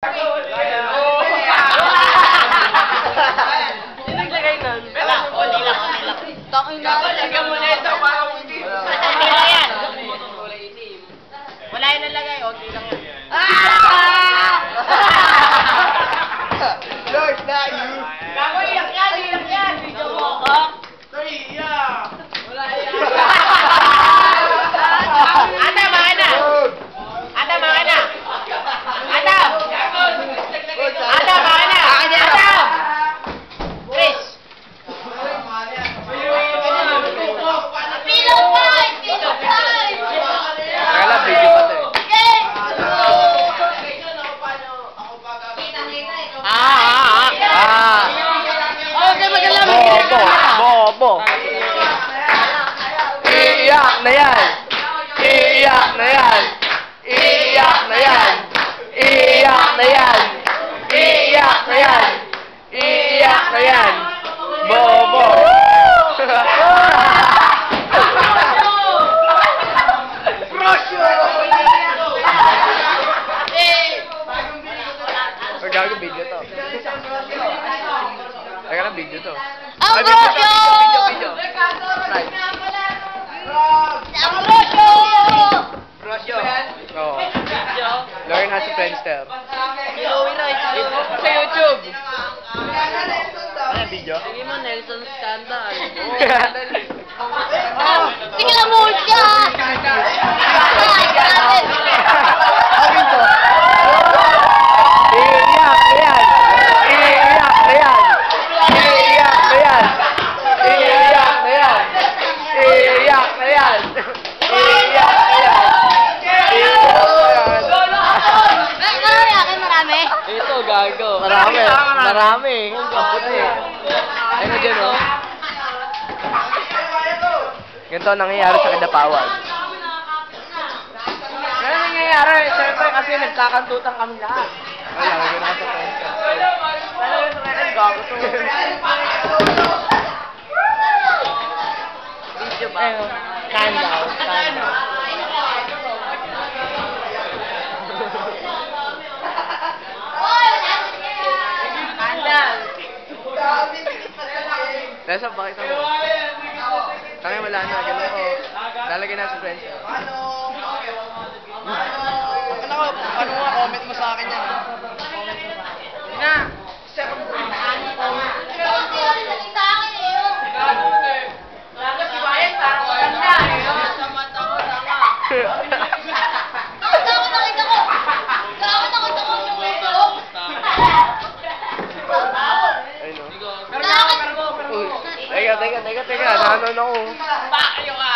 Naglagay nun. Hindi lang. Takin na. Lagyan mo na ito para hindi. Hindi lang yan. Wala yan nalagay. Okay lang yan. Lord, not you. Gago, iyak yan. Video mo ako. Wala yan. Ata, mga na. Ata, mga na. Ata. Ata, mga na. Ata. Chris. Pillow fight! Pillow fight! Kala, video pa to eh. Okay, magalang. Bobo. Iiyak na yan. Iiyak na yan. Iiyak na yan. Iiyak na yan. Iiyak na yan. Iiyak na yan. Bobo. Gago video to. Teka lang, video to. Ang Ay, Rosyo! Video. Right. Ang Rosyo! Rosyo. Oo. Learn how to Friendster. Sa YouTube. Ano video? Sige mo, Nelson Scandal. Oh. Sige lang mo siya! Sabi ko. Iiyak na yan. Iiyak na yan. Iiyak na yan. Iiyak na yan. Iiyak na yan. Iiyak na yan. Marami? Ito, gago. Marami. Ang puti. Ay na dyan, oh. Ganito nangyayari sa Kadapawan. Ano nangyayari? Siyempre kasi nagkakantutan kami lahat. Ay, lagi na sa friends. Talaga sa mga gago to. Video ba? Scandal. Scandal. Nasa, pakita mo. Kaya wala na, gano'n ko. Lalagay na sa friends. Ano nga, comment mo sa akin yan. Na. Teka. Nanon ako. Bakyo ka!